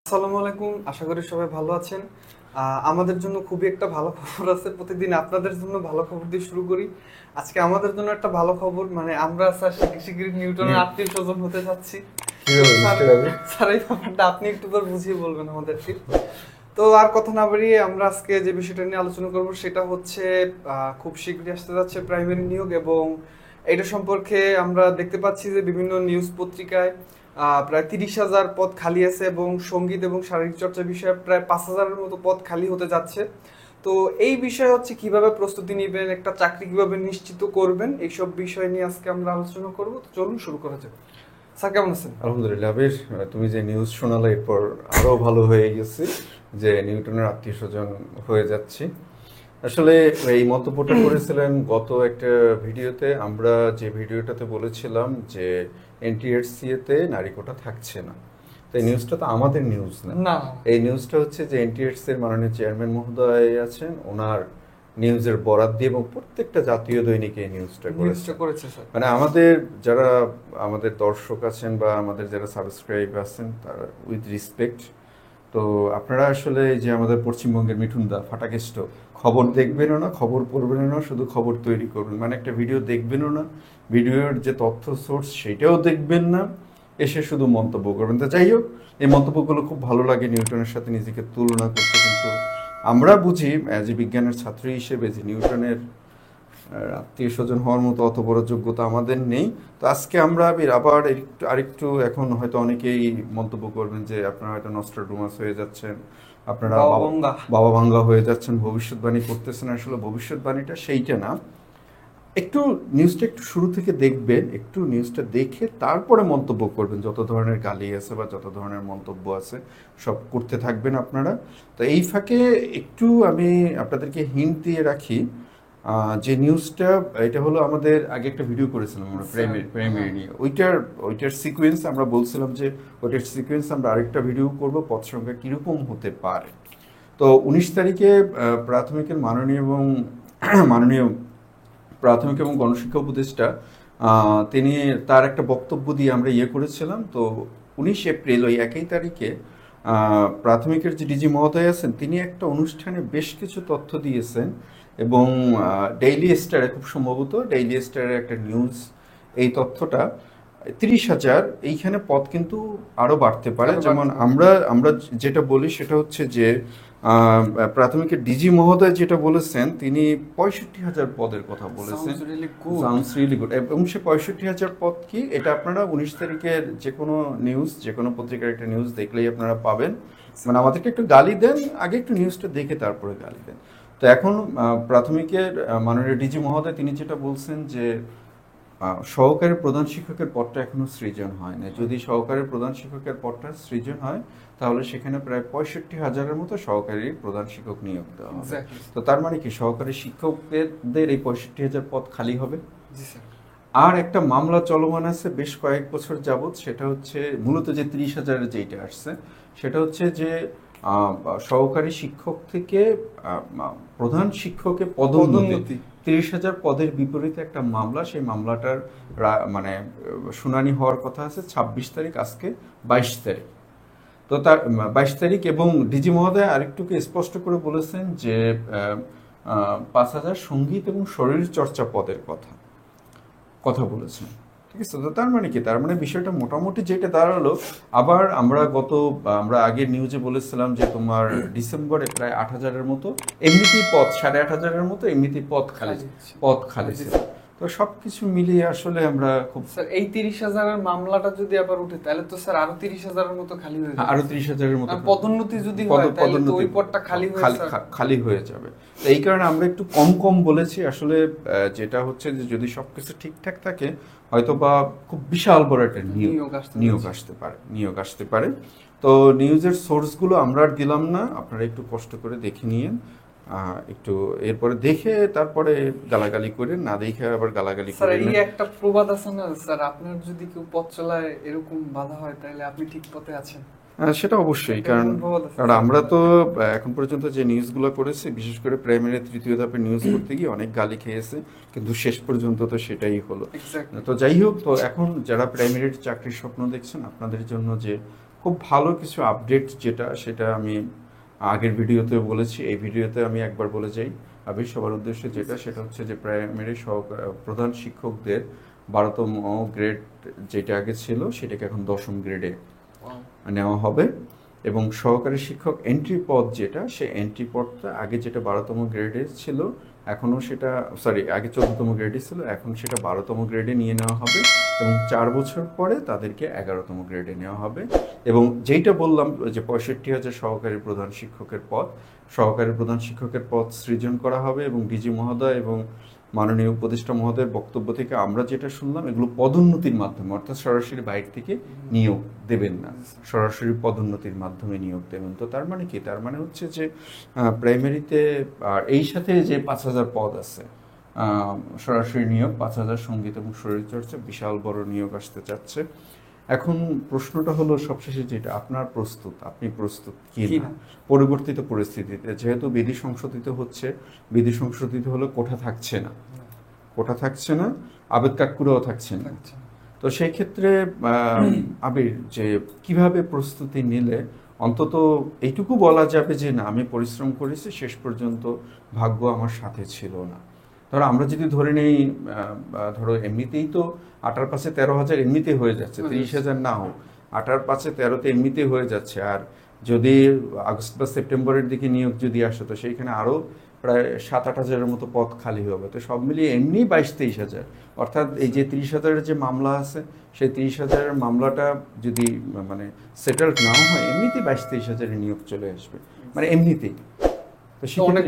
আসসালামু আলাইকুম, আশা করি সবাই ভালো আছেন। আমাদের জন্য খুবই একটা ভালো খবর আছে। প্রতিদিন আপনাদের জন্য ভালো খবর দিয়ে শুরু করি। আজকে আমাদের জন্য একটা ভালো খবর, মানে আমরা স্যার শিগগিরই নিউটনের আত্মীয় স্বজন হতে যাচ্ছি। তো কিভাবে স্যার, মিস্টার আবির? স্যার এই ব্যাপারটা আপনি একটু পর বুঝিয়ে বলবেন আমাদেরকে। তো আর কথা না বাড়িয়ে আমরা আজকে যে বিষয়টা নিয়ে আলোচনা করব সেটা হচ্ছে খুব শীঘ্রই আসতে যাচ্ছে প্রাইমারি নিয়োগ, এবং এটা সম্পর্কে আমরা দেখতে পাচ্ছি যে বিভিন্ন নিউজ পত্রিকায় প্রায় 30,000 পদ খালি আছে, এবং সঙ্গীত এবং শারীরিক চর্চা বিষয়ে প্রায় 5,000-এর মতো পদ খালি হতে যাচ্ছে। তো এই বিষয় হচ্ছে কিভাবে প্রস্তুতি নেবেন, একটা চাকরি কিভাবে নিশ্চিত করবেন, এইসব বিষয় নিয়ে আজকে আমরা আলোচনা করব। তো চলুন শুরু করা যাক। স্যার কেমন আছেন? আলহামদুলিল্লাহ আবির, তুমি যে নিউজ শোনালে এরপর আরো ভালো হয়ে গেছে যে নিউটনের আত্মীয় স্বজন হয়ে যাচ্ছি। আসলে এই মন্তব্যটা করেছিলেন গত একটা ভিডিওতে। আমরা যে ভিডিওটাতে বলেছিলাম যে এনটিআরসি তে নারী কোটা থাকছে না। তো এই নিউজটা তো আমাদের নিউজ না। না, এই নিউজটা হচ্ছে যে এনটিআরসি এর মাননীয় চেয়ারম্যান মহোদয় আছেন, ওনার নিউজের বরাত দিয়ে, এবং প্রত্যেকটা জাতীয় দৈনিকে এই নিউজটা নিউজটা করেছে। করেছে স্যার। মানে আমাদের যারা আমাদের দর্শক আছেন বা আমাদের যারা সাবস্ক্রাইব আছেন, তারা উইথ রেসপেক্ট, তো আপনারা আসলে এই যে আমাদের পশ্চিমবঙ্গের মিঠুনদা ফাটাকেষ্ট, খবর দেখবেনও না, খবর পড়বেনও না, শুধু খবর তৈরি করবেন। মানে একটা ভিডিও দেখবেনও না, ভিডিওর যে তথ্য সোর্স সেটাও দেখবেন না, এসে শুধু মন্তব্য করবেন। তো যাই হোক, এই মন্তব্যগুলো খুব ভালো লাগে নিউটনের সাথে নিজেকে তুলনা করতে, কিন্তু আমরা বুঝি অ্যাজ এ বিজ্ঞানের ছাত্র হিসেবে যে নিউটনের আত্মীয় স্বজন হওয়ার মতো অত বড় যোগ্যতা আমাদের নেই। তো আজকে আমরা আবার আরেকটু, এখন হয়তো অনেকেই মন্তব্য করবেন যে আপনারা হয়তো নস্ট্রাডামাস হয়ে যাচ্ছেন, আপনারা বাবা গঙ্গা। বাবা ভাঙ্গা হয়ে যাচ্ছেন, ভবিষ্যৎবাণী করতেছেন। আসলে ভবিষ্যৎবাণীটা সেইটা না। একটু নিউজটা একটু শুরু থেকে দেখবেন, একটু নিউজটা দেখে তারপরে মন্তব্য করবেন। যত ধরনের গালি আছে বা যত ধরনের মন্তব্য আছে সব করতে থাকবেন আপনারা। তো এই ফাঁকে একটু আমি আপনাদেরকে হিন্ট দিয়ে রাখি, যে নিউজটা, এটা হলো আমাদের আগে একটা ভিডিও করেছিলাম আমরা প্রাইমারি নিয়ে, ওইটার সিকোয়েন্স আমরা বলছিলাম যে ওইটার সিকোয়েন্স আমরা আরেকটা ভিডিও করব, পদ সংখ্যা কীরকম হতে পারে। তো 19 তারিখে প্রাথমিকের মাননীয় এবং মাননীয় প্রাথমিক এবং গণশিক্ষা উপদেষ্টা, তিনি তার একটা বক্তব্য দিয়ে আমরা করেছিলাম। তো 19 এপ্রিল ওই একই তারিখে প্রাথমিকের যে ডিজি মহোদয় আছেন, তিনি একটা অনুষ্ঠানে বেশ কিছু তথ্য দিয়েছেন, এবং ডেইলি স্টারে, খুব সম্ভবত ডেইলি স্টারের একটা নিউজ, এই তথ্যটা 30,000, এইখানে পদ কিন্তু আরো বাড়তে পারে। যেমন আমরা আমরা যেটা বলি সেটা হচ্ছে যে প্রাথমিকের ডিজি মহোদয় যেটা বলেছেন, তিনি 65,000 পদের কথা বলেছেন। Sounds really good. এবং সে 65,000 পদ কি, এটা আপনারা 19 তারিখের যে কোনো নিউজ, যে কোনো পত্রিকার একটা নিউজ দেখলেই আপনারা পাবেন। মানে আমাদেরকে একটু গালি দেন, আগে একটু নিউজটা দেখে তারপরে গালি দেন। তো এখন প্রাথমিকের মাননীয় ডিজি মহোদয় তিনি যেটা বলছেন যে সহকারী প্রধান শিক্ষকের পদটা এখনো সৃজন হয় না। যদি সহকারী প্রধান শিক্ষকের পদটা সৃজন হয়, তাহলে সেখানে প্রায় 65,000-এর মতো সহকারী প্রধান শিক্ষক নিয়োগ দেওয়া হবে। তো তার মানে কি, সহকারী শিক্ষকদের এই 65,000 পদ খালি হবে। আর একটা মামলা চলমান আছে বেশ কয়েক বছর যাবৎ, সেটা হচ্ছে মূলত যে 30,000-এর যেটা আসছে, সেটা হচ্ছে যে সহকারী শিক্ষক থেকে প্রধান শিক্ষকে পদোন্নতি, 30,000 পদের বিপরীতে একটা মামলা, সেই মামলাটার মানে শুনানি হওয়ার কথা আছে 26 তারিখ, আজকে 22 তারিখ। তো তার 22 তারিখ, এবং ডিজি মহোদয় আরেকটুকে স্পষ্ট করে বলেছেন যে 5,000 সঙ্গীত এবং শরীর চর্চা পদের কথা কথা বলেছেন। ঠিক আছে। তো তার মানে কি, তার মানে বিষয়টা মোটামুটি যেটা দাঁড়ালো, আবার আমরা আগের নিউজে বলেছিলাম যে তোমার ডিসেম্বরে প্রায় 8,000-এর মতো এমনিতেই পদ, 8,500-এর মতো এমনিতেই পদ খালি ছিল। তো সবকিছু মিলিয়ে আসলে আমরা খুব, স্যার এই 30,000-এর মামলাটা যদি আবার উঠে, তাহলে তো স্যার আরো 30,000-এর মতো খালি হয়ে যাবে। আরো 30,000-এর মতো পদোন্নতি যদি হয়, তাহলে তো ওই পদটা খালি হয়ে যাবে। তো এই কারণে আমরা একটু কম কম বলেছি আসলে। যেটা হচ্ছে যে যদি সবকিছু ঠিকঠাক থাকে, হয়তো বা খুব বিশাল বড় একটা নিয়োগ আসতে পারে। তো নিউজের সোর্সগুলো আমরা আর দিলাম না, আপনারা একটু কষ্ট করে দেখে নিয়েন, একটু এরপরে দেখে তারপরে গালাগালি করেন, না দেখে আবার গালাগালি স্যার। করেন। এই একটা প্রবাদ আছে না স্যার, আপনার যদি কেউ পথ চলায় এরকম বাধা হয়, তাহলে আপনি ঠিক পথে আছেন। সেটা অবশ্যই, কারণ আমরা তো এখন পর্যন্ত যে নিউজগুলো করেছি, বিশেষ করে প্রাইমারি তৃতীয় ধাপের নিউজ করতে গিয়ে অনেক গালি খেয়েছে, কিন্তু শেষ পর্যন্ত তো সেটাই হলো। তো যাই হোক, তো এখন যারা প্রাইমারির চাকরির স্বপ্ন দেখছেন, আপনাদের জন্য যে খুব ভালো কিছু আপডেট যেটা সেটা আমি আগের ভিডিওতে বলেছি, এই ভিডিওতে আমি একবার বলে যাই আমি সবার উদ্দেশ্যে, যেটা সেটা হচ্ছে যে প্রাইমারি প্রধান শিক্ষকদের 12তম গ্রেড যেটা আগে ছিল সেটাকে এখন 10ম গ্রেডে নেওয়া হবে। এবং সহকারী শিক্ষক এন্ট্রি পদ যেটা, সে এন্ট্রি পদটা আগে যেটা 12তম গ্রেডে ছিল এখনও সেটা আগে 14তম গ্রেডে ছিল, এখন সেটা 12তম গ্রেডে নিয়ে নেওয়া হবে এবং 4 বছর পরে তাদেরকে 11তম গ্রেডে নেওয়া হবে। এবং যেইটা বললাম যে 65,000 সহকারী প্রধান শিক্ষকের পদ সৃজন করা হবে এবং ডিজি মহোদয় এবং মাননীয় উপদেষ্টা মহোদয়ের বক্তব্য থেকে আমরা যেটা শুনলাম, এগুলো পদোন্নতির মাধ্যমে, অর্থাৎ সরাসরি বাইরে থেকে নিয়োগ দেবেন না, সরাসরি পদোন্নতির মাধ্যমে নিয়োগ দেবেন। তো তার মানে কি? তার মানে হচ্ছে যে প্রাইমারিতে আর এই সাথে যে 5,000 পদ আছে সরাসরি নিয়োগ, 5,000 সঙ্গীত এবং শরীরচর্চা, বিশাল বড় নিয়োগ আসতে যাচ্ছে। এখন প্রশ্নটা হলো সবশেষে যেটা, আপনি প্রস্তুত কি না পরিবর্তিত পরিস্থিতিতে? যেহেতু বিধি সংশোধিত হলে কোঠা থাকছে না, আবেদ কাকুরাও থাকছে না। তো সেই ক্ষেত্রে আবির যে কিভাবে প্রস্তুতি নিলে অন্তত এইটুকু বলা যাবে যে না, আমি পরিশ্রম করেছি, শেষ পর্যন্ত ভাগ্য আমার সাথে ছিল না। ধরো আমরা যদি ধরে নেই, ধরো এমনিতেই তো 8 5 13,000 এমনিতেই হয়ে যাচ্ছে, 30,000 না হোক, 8 5 13তে এমনিতেই হয়ে যাচ্ছে। আর যদি আগস্ট বা সেপ্টেম্বরের দিকে নিয়োগ যদি আসে, তো সেইখানে আরও প্রায় 7-8 হাজারের মতো পদ খালি হবে। তো সব মিলিয়ে এমনি 22-23,000, অর্থাৎ এই যে 30,000-এর যে মামলা আছে, সেই 30,000-এর মামলাটা যদি মানে সেটেলড নাও হয়, এমনিতেই 22-23,000-এর নিয়োগ চলে আসবে, মানে এমনিতেই। তো অনেক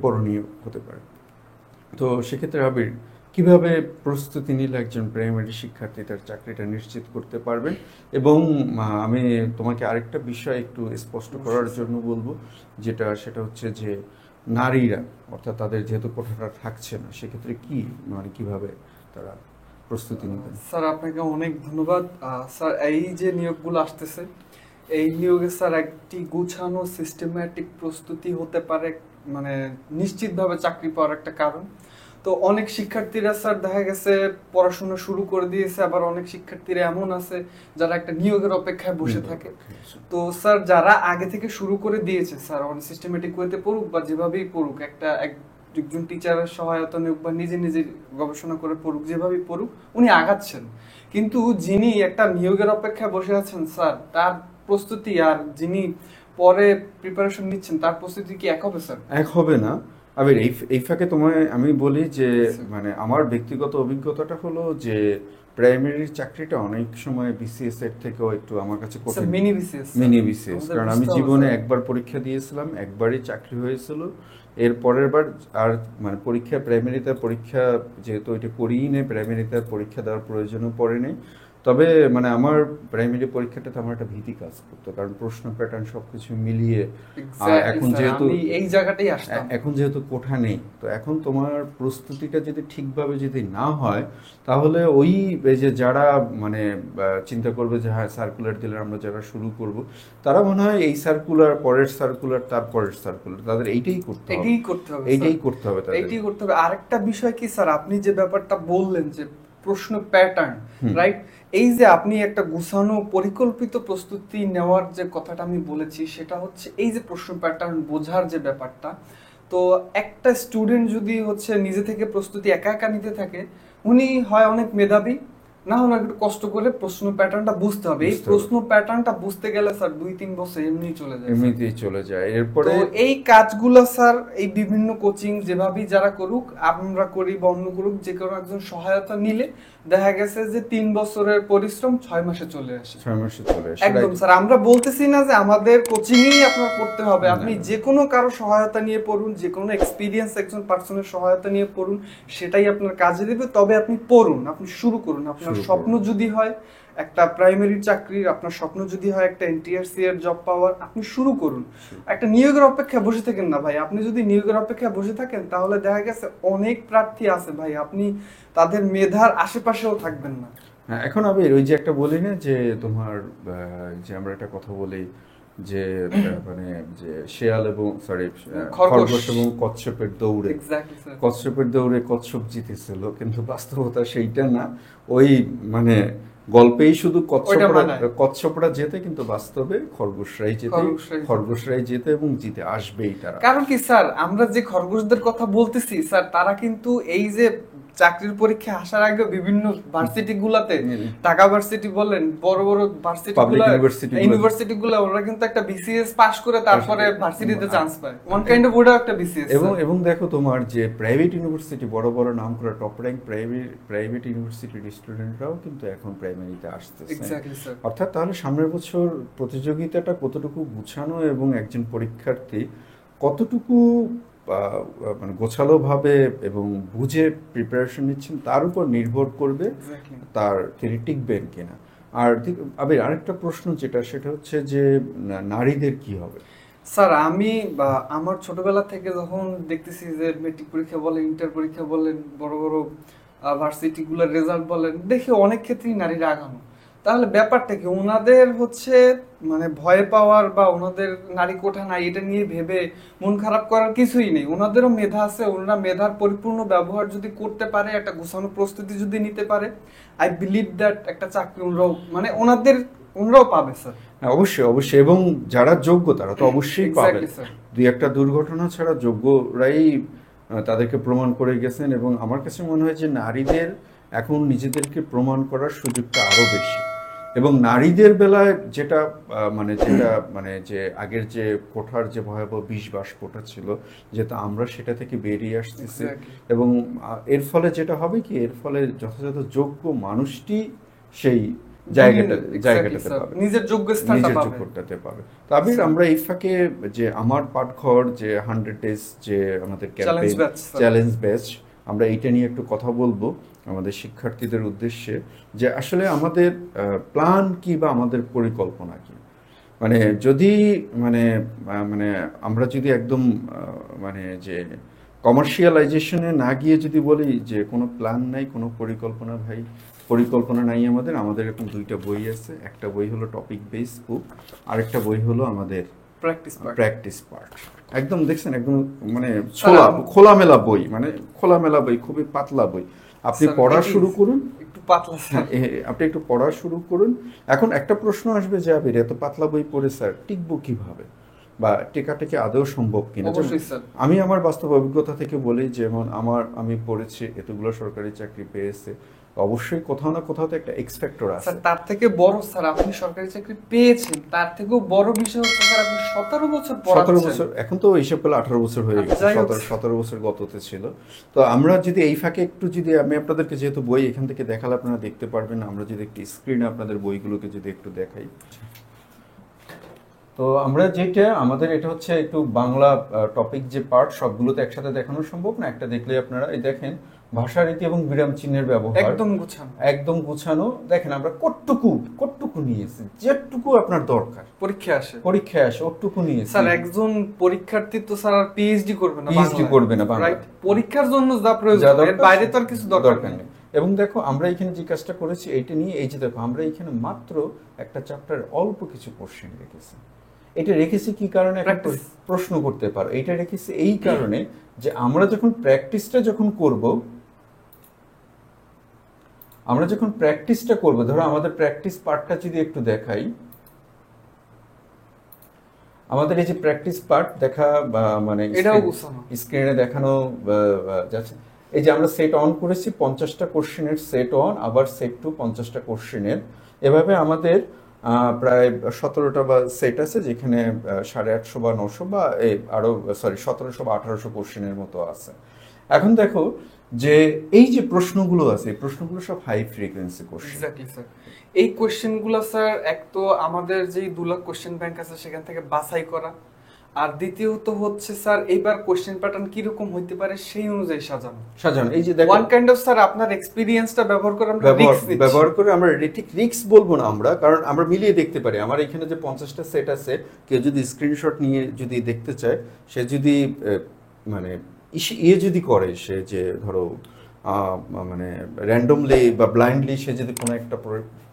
বড় নিয়োগ হতে পারে। তো সেক্ষেত্রে আবির কিভাবে প্রস্তুতি নিলে একজন প্রাইমারি শিক্ষার্থী তার চাকরিটা নিশ্চিত করতে পারবেন? এবং আমি তোমাকে আরেকটা বিষয় একটু স্পষ্ট করার জন্য বলবো, সেটা হচ্ছে যে নারীরা, অর্থাৎ তাদের যেহেতু কোঠাটা থাকছে না, সেক্ষেত্রে কিভাবে তারা প্রস্তুতি নেবেন? স্যার আপনাকে অনেক ধন্যবাদ। স্যার এই যে নিয়োগগুলো আসতেছে, এই নিয়োগে স্যার একটি গুছানো সিস্টেম্যাটিক প্রস্তুতি হতে পারে মানে নিশ্চিতভাবে চাকরি পাওয়ার একটা কারণ। তো অনেক শিক্ষার্থীরা স্যার দেখা গেছে পড়াশোনা শুরু করে দিয়েছে, আবার অনেক শিক্ষার্থীরা এমন আছে যারা একটা নিয়োগের অপেক্ষায় বসে থাকে। তো স্যার যারা আগে থেকে শুরু করে দিয়েছে, স্যার অনেক সিস্টেমেটিক ওয়েতে পড়ুক বা যেভাবেই পড়ুক, একজন টিচারের সহায়তা নিয়োগ বা নিজে নিজে গবেষণা করে পড়ুক, যেভাবেই পড়ুক, উনি আগাচ্ছেন। কিন্তু যিনি একটা নিয়োগের অপেক্ষায় বসে আছেন স্যার, তার প্রস্তুতি আর যিনি পরে প্রিপারেশন নিচ্ছেন তার প্রস্তুতি কি এক হবে স্যার? এক হবে না। আবির, এই ফাঁকে তোমায় আমি বলি যে মানে আমার ব্যক্তিগত অভিজ্ঞতাটা হলো যে প্রাইমারির চাকরিটা অনেক সময় বিসিএস এর থেকেও একটু আমার কাছে কঠিন। মিনি বিসিএস, কারণ আমি জীবনে একবার পরীক্ষা দিয়েছিলাম, একবারই চাকরি হয়েছিল। এর পরের বার আর মানে প্রাইমারিতে পরীক্ষা যেহেতু এটা করিই নেই, প্রাইমারিতে পরীক্ষা দেওয়ার প্রয়োজনও পড়ে নেই। তবে মানে আমার প্রাইমারি পরীক্ষাটাতে আমার একটা ভীতি কাজ করতো, কারণ প্রশ্ন প্যাটার্ন সবকিছু মিলিয়ে। আর এখন যেহেতু কোঠা নেই, তো এখন তোমার প্রস্তুতিটা যদি ঠিকভাবে যদি না হয়, তাহলে ওই যে যারা মানে চিন্তা করবে যে হ্যাঁ সার্কুলার দিলে আমরা যারা শুরু করব, তারা মনে হয় এই সার্কুলার, পরের সার্কুলার, তারপরের সার্কুলার, তাদের এইটাই করতে হবে। আরেকটা বিষয় কি স্যার, আপনি যে ব্যাপারটা বললেন যে প্রশ্ন প্যাটার্ন, রাইট? এই যে আপনি একটা গুছানো পরিকল্পিত প্রস্তুতি নেওয়ার যে কথাটা আমি বলেছি, সেটা হচ্ছে এই যে প্রশ্ন প্যাটার্ন বোঝার যে ব্যাপারটা। তো একটা স্টুডেন্ট যদি হচ্ছে নিজে থেকে প্রস্তুতি একা একা নিতে থাকে, উনি হয় অনেক মেধাবী, না হলে একটু কষ্ট করে প্রশ্ন প্যাটার্নটা বুঝতে হবে। এই প্রশ্ন প্যাটার্নটা বুঝতে গেলে স্যার 2-3 বছর এমনিতেই চলে যায়। এরপরে এই কাজগুলো স্যার এই বিভিন্ন কোচিং যেভাবেই যারা করুক, আমরা করি বা অন্য করুক, যে কোনো একজন সহায়তা নিলে দেখা গেছে যে 3 বছরের পরিশ্রম 6 মাসে চলে আসে। একদম স্যার, আমরা বলতেছি না যে আমাদের কোচিংই আপনার পড়তে হবে, আপনি যে কোনো কারো সহায়তা নিয়ে পড়ুন, যে কোনো এক্সপিরিয়েন্স একজন পার্সনের সহায়তা নিয়ে পড়ুন, সেটাই আপনার কাজে দেবে। তবে আপনি পড়ুন, আপনি শুরু করুন। আপনার স্বপ্ন যদি হয় একটা প্রাইমারি চাকরির, আপনার স্বপ্ন যদি হয় একটা এনটিআরসি এর জব পাওয়ার, আপনি শুরু করুন। একটা নিয়োগের অপেক্ষায় বসে থাকেন না ভাই। আপনি যদি নিয়োগের অপেক্ষায় বসে থাকেন, তাহলে দেখা গেছে অনেক প্রার্থী আছে ভাই, আপনি তাদের মেধার আশেপাশেও থাকবেন না। এখন আমি ওই যে একটা বলি না যে তোমার যে আমরা একটা কথা বলি যে মানে যে শেয়াল এবং খরগোশ এবং কচ্ছপের দৌড়ে কচ্ছপ জিতেছিল, কিন্তু বাস্তবতা সেইটা না। ওই মানে গল্পেই শুধু ওইটা মানায়। কচ্ছপরা জেতে, কিন্তু বাস্তবে খরগোশরাই জেতে, খরগোশরাই জেতে এবং জিতে আসবেই তারা। কারণ কি স্যার, আমরা যে খরগোশদের কথা বলতেছি স্যার, তারা কিন্তু এই যে চাকরির পরীক্ষা আসার আগে বিভিন্ন ভার্সিটি গুলাতে, ঢাকা ভার্সিটি বলেন, বড় বড় ভার্সিটি গুলা, ইউনিভার্সিটি গুলা, ওরা কিন্তু একটা বিসিএস পাস করে তারপরে ভার্সিটিতে চান্স পায়। ওয়ান কাইন্ড অফ ওটা একটা বিসিএস। এবং দেখো তোমার যে প্রাইভেট ইউনিভার্সিটি, বড় বড় নাম করা টপ র্যাঙ্ক প্রাইভেট ইউনিভার্সিটির স্টুডেন্টরাও কিন্তু এখন প্রাইমারিতে আসতেছে। অর্থাৎ তাহলে সামনের বছর প্রতিযোগিতাটা কতটুকু গুছানো এবং একজন পরীক্ষার্থী কতটুকু মানে গোছালো ভাবে এবং বুঝে প্রিপারেশন নিচ্ছেন তার উপর নির্ভর করবে তিনি টিকবেন কিনা। আর আরেকটা প্রশ্ন যেটা, সেটা হচ্ছে যে নারীদের কি হবে? স্যার আমি আমার ছোটবেলা থেকে যখন দেখতেছি যে মেট্রিক পরীক্ষা বলেন, ইন্টার পরীক্ষা বলেন, বড় বড় ভার্সিটি গুলোর রেজাল্ট বলেন, দেখি অনেক ক্ষেত্রেই নারীরা আগানো। তাহলে ব্যাপারটা কি, ওনাদের হচ্ছে মানে ভয় পাওয়ার বা ওনাদের নারী কোঠা নাই এটা নিয়ে ভেবে মন খারাপ করার কিছুই নেই। ওনাদেরও মেধা আছে, ওনারা মেধার পরিপূর্ণ ব্যবহার যদি করতে পারে, একটা গোছানো প্রস্তুতি যদি নিতে পারে, আই বিলিভ দ্যাট একটা চাকরি ওনারাও পাবে স্যার। অবশ্যই এবং যারা যোগ্য তারা তো অবশ্যই পাবে। দুই একটা দুর্ঘটনা ছাড়া যোগ্যরাই তাদেরকে প্রমাণ করে গেছেন। এবং আমার কাছে মনে হয় যে নারীদের এখন নিজেদেরকে প্রমাণ করার সুযোগটা আরো বেশি। এবং নারীদের বেলায় যেটা যে আগের যে কোঠার যে ভয়াবহ 20 কোঠা ছিল, যেটা আমরা সেটা থেকে বেরিয়ে আসতেছি। এবং এর ফলে যেটা হবে কি, এর ফলে যথাযথ যোগ্য মানুষটি সেই জায়গাটাতে পাবে, নিজের যোগ্যতাতে পাবে। তবে আমরা এই ফাঁকে যে আমার পাঠঘর যে 100 ডেজ যে আমাদের চ্যালেঞ্জ ব্যাচ, আমরা এইটা নিয়ে একটু কথা বলবো আমাদের শিক্ষার্থীদের উদ্দেশ্যে, যে আসলে আমাদের প্ল্যান কি বা আমাদের পরিকল্পনা কি। মানে যদি আমরা যদি একদম যে কমার্শিয়ালাইজেশনে না গিয়ে যদি বলি যে কোনো প্ল্যান নাই, কোনো পরিকল্পনা নাই আমাদের এরকম 2টা বই আছে। একটা বই হলো টপিক বেস বুক, আরেকটা বই হলো আমাদের প্র্যাকটিস পার্ট। একদম দেখছেন, একদম খোলামেলা বই, খুবই পাতলা বই। আপনি পড়া শুরু করুন, আপনি একটু পড়া শুরু করুন। এখন একটা প্রশ্ন আসবে যে এত পাতলা বই পড়ে স্যার টিকবো কিভাবে, বা টেকাটেকি আদৌ সম্ভব কিনা। আমি আমার বাস্তব অভিজ্ঞতা থেকে বলি, যেমন আমি পড়েছি, এতগুলো সরকারি চাকরি পেয়েছে, অবশ্যই কোথাও না কোথাও তো একটা এক্স ফ্যাক্টর আছে। তার থেকে বড় স্যার, আপনি সরকারি চাকরি পেয়েছেন, তার থেকেও বড় বিষয় হচ্ছে স্যার আপনি 17 বছর পড়াচ্ছেন। 17 বছর, এখন তো হিসাব করলে 18 বছর হয়ে গেছে, 17 বছর গততে ছিল। তো আমরা যদি এই ফাঁকে একটু আমি আপনাদেরকে যেহেতু বই এখান থেকে দেখালে আপনারা দেখতে পারবেন, আমরা যদি একটু স্ক্রিনে আপনাদের বইগুলোকে যদি একটু দেখাই। তো আমরা আমাদের এটা হচ্ছে একটু বাংলা টপিক যে পার্ট, সবগুলোতে একসাথে দেখানো সম্ভব না, একটা দেখলে আপনারা এই দেখেন ভাষারীতি এবং বিরাম চিহ্নের ব্যবহার একদম গুছানো। দেখেন আমরা কতটুকু নিয়েছি, যেটুকু আপনার দরকার পরীক্ষায় আসে ওটুকু নিয়েছি। স্যার একজন পরীক্ষার্থী তো স্যার আর পিএইচডি করবে না বাংলায়, পরীক্ষার জন্য যা প্রয়োজন, এর বাইরে তো আর কিছু দরকার নেই। এবং দেখো আমরা এখানে যে কাজটা করেছি এইটা নিয়ে, এই যে দেখো আমরা এখানে মাত্র একটা চ্যাপ্টারের অল্প কিছু কোশ্চেন রেখেছি। এটা রেখেছি কি কারণে প্রশ্ন করতে পারো। এটা রেখেছি এই কারণে যে আমরা যখন প্র্যাকটিসটা করব, ধরো আমাদের প্র্যাকটিস পার্টটা যদি একটু দেখাই, আমাদের এই যে প্র্যাকটিস পার্ট দেখা স্ক্রিনে দেখানো যাচ্ছে, এই যে আমরা সেট অন করেছি 50টা কোশ্চেনের সেট অন, আবার সেট টু 50টা কোশ্চেনের। এভাবে আমাদের প্রায় 17টা বা সেট আছে, যেখানে 850 বা 900 বা আরো 1700 বা 1800 কোশ্চেনের মতো আছে। এখন দেখো যে এই যে প্রশ্নগুলো আছে, এই প্রশ্নগুলো সব হাই ফ্রিকোয়েন্সি কোশ্চেন। এই কোশ্চেনগুলো স্যার এক তো আমাদের যে 2 লাখ কোশ্চেন ব্যাংক আছে সেখান থেকে বাছাই করা, আর দ্বিতীয়ত হচ্ছে স্যার এইবার কোশ্চেন প্যাটার্ন কি রকম হইতে পারে সেই অনুযায়ী সাজানো। এই যে ওয়ান কাইন্ড অফ স্যার আপনার এক্সপেরিয়েন্সটা ব্যবহার করে আমরা ঠিক রিস্ক বলবো না আমরা, কারণ আমরা মিলিয়ে দেখতে পারি। আমার এখানে যে 50টা সেট আছে, কেউ যদি স্ক্রিনশট নিয়ে যদি দেখতে চায়, সে যদি যদি করে, সে যে ধরো মানে র্যান্ডমলি বা ব্লাইন্ডলি সে যদি কোনো একটা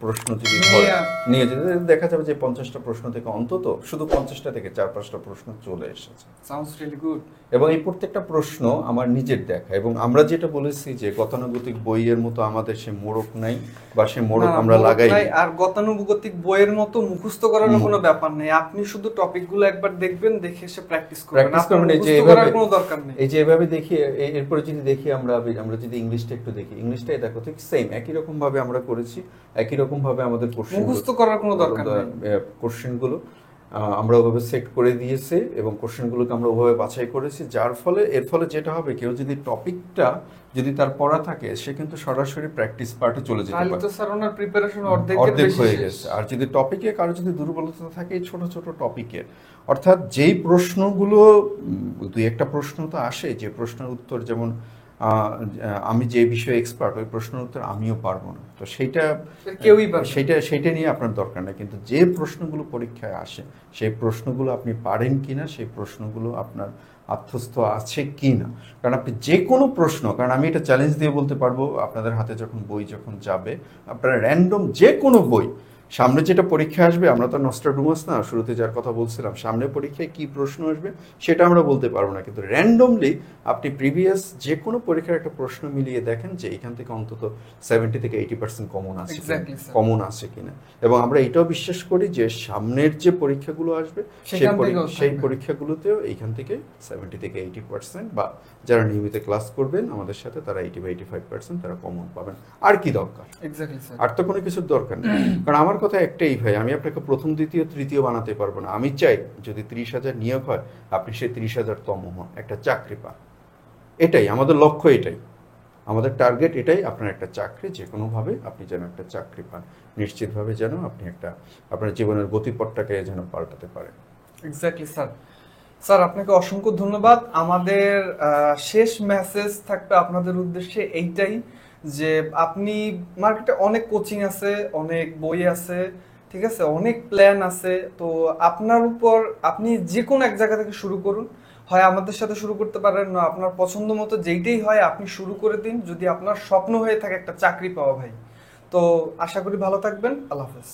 প্রশ্ন যদি ধরে নিয়ে যদি দেখা যাবে যে 50টা প্রশ্ন থেকে অন্তত শুধু 50টা থেকে 4-5টা প্রশ্ন চলে এসেছে। Sounds really good. এবং এই প্রত্যেকটা প্রশ্ন আমার নিজের দেখা, এবং আমরা যেটা বলেছি যে গতানুগতিক বইয়ের মতো আমাদের সে মোড়ক নাই বা সে মোড়ক আমরা লাগাই আর গতানুগতিক বইয়ের মতো মুখস্থ করার কোনো ব্যাপার নেই। আপনি শুধু টপিকগুলো একবার দেখবেন, দেখে এসে প্র্যাকটিস করবেন। এই যে করার কোনো দরকার নেই। এই যে এভাবে দেখি, এরপরে যদি দেখি আমরা যদি ইংলিশটা একটু দেখি, ইংলিশটাই দেখো ঠিক সেম একই রকম ভাবে আমরা করেছি, একই রকম ভাবে আমাদের মুখস্থ করার কোনো দরকার নেই। কোশ্চেনগুলো আমরা ওভাবে সেট করে দিয়েছি এবং কোশ্চেনগুলোকে আমরা ওভাবে বাছাই করেছি, যার ফলে এর ফলে যেটা হবে, কেউ যদি টপিকটা যদি তার পড়া থাকে সে কিন্তু সরাসরি প্র্যাকটিস পার্টে চলে যেতে পারে। তো স্যার ওনার প্রিপারেশন অর্ধেক হয়ে গেছে। আর যদি টপিকে কারো যদি দুর্বলতা থাকে এই ছোট ছোট টপিকে, অর্থাৎ যেই প্রশ্নগুলো দুই একটা প্রশ্ন তো আসে যে প্রশ্নের উত্তর, যেমন আমি যে বিষয়ে এক্সপার্ট ওই প্রশ্নের উত্তর আমিও পারবো না, তো কেউই পারবে সেইটা নিয়ে আপনার দরকার নেই। কিন্তু যে প্রশ্নগুলো পরীক্ষায় আসে সেই প্রশ্নগুলো আপনি পারেন কিনা, সেই প্রশ্নগুলো আপনার আত্মস্থ আছে কি না। কারণ আপনি যে কোনো প্রশ্ন, কারণ আমি এটা চ্যালেঞ্জ দিয়ে বলতে পারবো, আপনাদের হাতে যখন বই যখন যাবে, আপনারা র্যান্ডম যে কোনো বই, সামনে যেটা পরীক্ষা আসবে, আমরা তো নস্ট্রাডামাস না, শুরুতে যার কথা বলছিলাম, সামনে পরীক্ষায় কি প্রশ্ন আসবে সেটা আমরা বলতে পারবো না, কিন্তু র্যান্ডমলি আপনি প্রিভিয়াস যে কোনো পরীক্ষার একটা প্রশ্ন মিলিয়ে দেখেন যে এখান থেকে অন্তত 70 থেকে 80% কমন আছে কিনা। এবং আমরা এটাও বিশ্বাস করি যে সামনের যে পরীক্ষাগুলো আসবে সেই পরীক্ষাগুলোতেও এইখান থেকে 70 থেকে 80% বা যারা নিয়মিত ক্লাস করবেন আমাদের সাথে তারা 80 বা 85% তারা কমন পাবেন। আর কি দরকার? আর তো কোনো কিছুর দরকার নেই। কারণ আমার কথা একটাই ভাই, আমি আপনাকে প্রথম দ্বিতীয় তৃতীয় বানাতে পারবো না। আমি চাই যদি 30,000 নিয়োগ হয় আপনি সেই 30,000তম হন, একটা চাকরি পান। এটাই আমাদের লক্ষ্য, এটাই আমাদের টার্গেট, এটাই আপনার একটা চাকরি, যে কোনোভাবে আপনি যেন একটা চাকরি পান, নিশ্চিতভাবে যেন আপনি একটা আপনার জীবনের গতিপথটাকে যেন পাল্টাতে পারেন। Exactly sir. স্যার আপনাকে অসংখ্য ধন্যবাদ। আমাদের শেষ মেসেজ থাকবে আপনাদের উদ্দেশ্যে এইটাই যে আপনি মার্কেটে অনেক কোচিং আছে, অনেক বই আছে, ঠিক আছে, অনেক প্ল্যান আছে। তো আপনার উপর, আপনি যে কোনো এক জায়গা থেকে শুরু করুন, হয় আমাদের সাথে শুরু করতে পারেন, না আপনার পছন্দ মতো যেইটাই হয় আপনি শুরু করে দিন, যদি আপনার স্বপ্ন হয়ে থাকে একটা চাকরি পাওয়া ভাই। তো আশা করি ভালো থাকবেন। আল্লাহ হাফেজ।